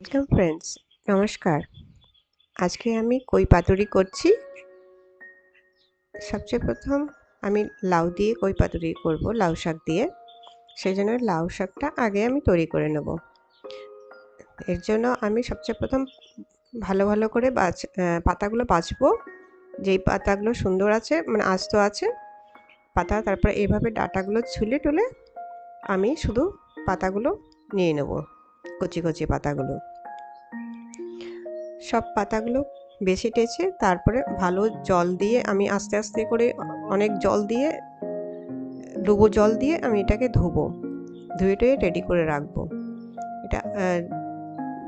Welcome friends, নমস্কার। আজকে আমি কই পাতুরি করছি। সবচেয়ে প্রথম আমি লাউ দিয়ে কই পাতুরি করব, লাউ শাক দিয়ে। সেই জন্য লাউ শাকটা আগে আমি তৈরি করে নেব। এর জন্য আমি সবচেয়ে প্রথম ভালো ভালো করে পাতাগুলো বাছবো। যেই পাতাগুলো সুন্দর আছে, মানে আস্ত আছে পাতা, তারপরে এইভাবে ডাঁটাগুলো ছুলে টুলে আমি শুধু পাতাগুলো নিয়ে নেব, কচি কচি পাতাগুলো। সব পাতাগুলো বেছে টেছে তারপরে ভালো জল দিয়ে আমি আস্তে আস্তে করে অনেক জল দিয়ে, ডুবো জল দিয়ে আমি এটাকে ধুবো, ধুয়ে টুয়ে রেডি করে রাখবো। এটা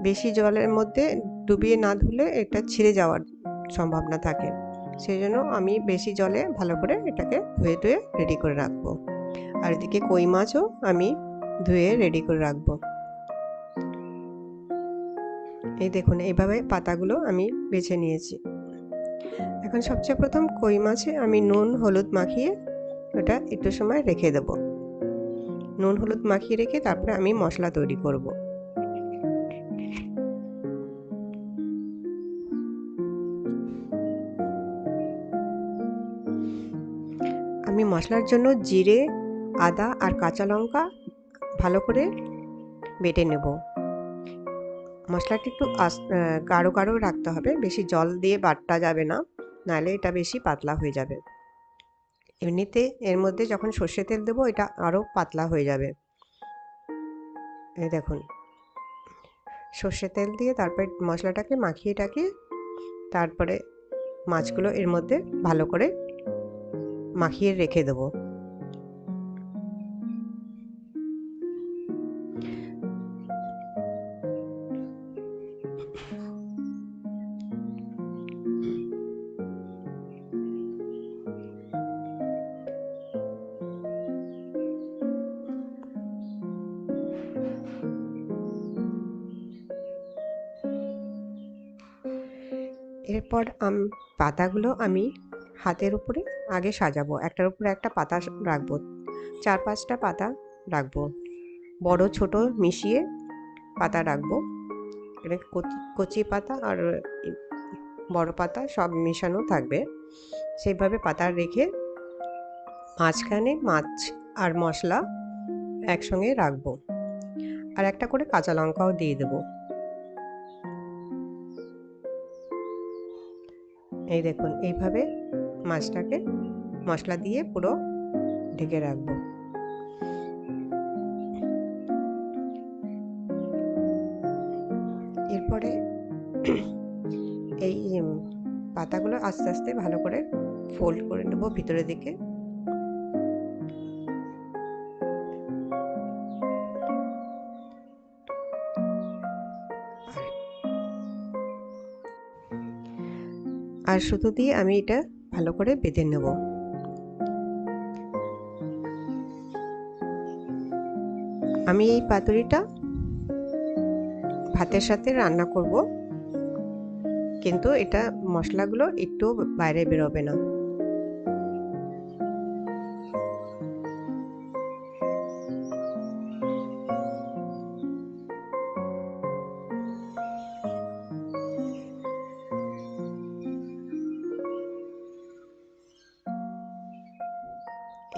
বেশি জলের মধ্যে ডুবিয়ে না ধুলে এটা ছিঁড়ে যাওয়ার সম্ভাবনা থাকে। সেই জন্য আমি বেশি জলে ভালো করে এটাকে ধুয়ে টুয়ে রেডি করে রাখবো। আর এদিকে কই মাছও আমি ধুয়ে রেডি করে রাখবো। এই দেখুন, এইভাবে পাতাগুলো আমি বেছে নিয়েছি। এখন সবচেয়ে প্রথম কই মাছে আমি নুন হলুদ মাখিয়ে ওটা একটু সময় রেখে দেব। নুন হলুদ মাখিয়ে রেখে তারপরে আমি মশলা তৈরি করব। আমি মশলার জন্য জিরে, আদা আর কাঁচা লঙ্কা ভালো করে বেটে নেব। মশলাটা একটু গাঢ় গাঢ় রাখতে হবে, বেশি জল দিয়ে বাটা যাবে না, নাহলে এটা বেশি পাতলা হয়ে যাবে। এমনিতে এর মধ্যে যখন সর্ষে তেল দেবো এটা আরও পাতলা হয়ে যাবে। এই দেখুন, সর্ষে তেল দিয়ে তারপরে মশলাটাকে মাখিয়ে টাকিয়ে তারপরে মাছগুলো এর মধ্যে ভালো করে মাখিয়ে রেখে দেবো। এরপর পাতাগুলো আমি হাতের উপরে আগে সাজাবো, একটার উপরে একটা পাতা রাখবো, 4-5টা পাতা রাখবো, বড় ছোট মিশিয়ে পাতা রাখবো। এটা কচি পাতা আর বড় পাতা সব মেশানো থাকবে। সেইভাবে পাতা রেখে মাঝখানে মাছ আর মশলা একসঙ্গে রাখবো, আর একটা করে কাঁচা লঙ্কাও দিয়ে দেবো। এই দেখুন, এইভাবে মাছটাকে মশলা দিয়ে পুরো ঢেকে রাখবো। এরপরে এই পাতাগুলো আস্তে আস্তে ভালো করে ফোল্ড করে নেব ভিতরের দিকে। আর সুতো দিয়ে আমি এটা ভালো করে বেঁধে নেব। আমি এই পাতুরিটা ভাতের সাথে রান্না করব, কিন্তু এটা মশলাগুলো একটু বাইরে বেরোবে না।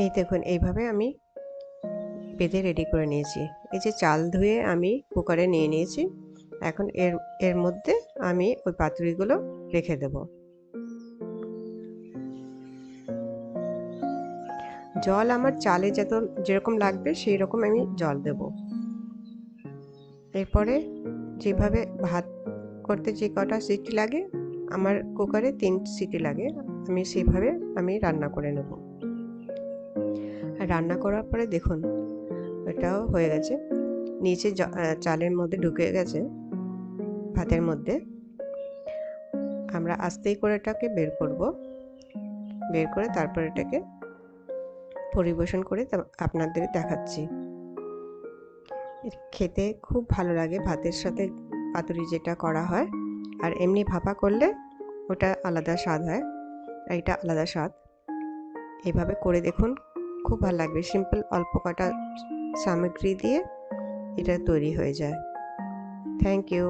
এই দেখুন, এইভাবে আমি বেঁধে রেডি করে নিয়েছি। এই যে চাল ধুয়ে আমি কুকারে নিয়ে নিয়েছি, এখন এর মধ্যে আমি ওই পাতুরিগুলো রেখে দেব। জল আমার চালে যেরকম লাগবে সেই রকম আমি জল দেব। এরপরে যেভাবে ভাত করতে যে কটা সিটি লাগে, আমার কুকারে 3 সিটি লাগে, আমি সেভাবে রান্না করে নেব। রান্না করার পরে দেখুন এটাও হয়ে গেছে, নিচে চালের মধ্যে ঢুকে গেছে ভাতের মধ্যে। আমরা আস্তেই করে এটাকে বের করব, বের করে তারপর এটাকে পরিবেশন করে আপনাদের দেখাচ্ছি। খেতে খুব ভালো লাগে ভাতের সাথে পাতুরি যেটা করা হয়, আর এমনি ভাপা করলে ওটা আলাদা স্বাদ হয়, আর এটা আলাদা স্বাদ। এভাবে করে দেখুন, খুব ভালো লাগবে। সিম্পল অল্প কটা সামগ্রী দিয়ে এটা তৈরি হয়ে যায়। Thank you.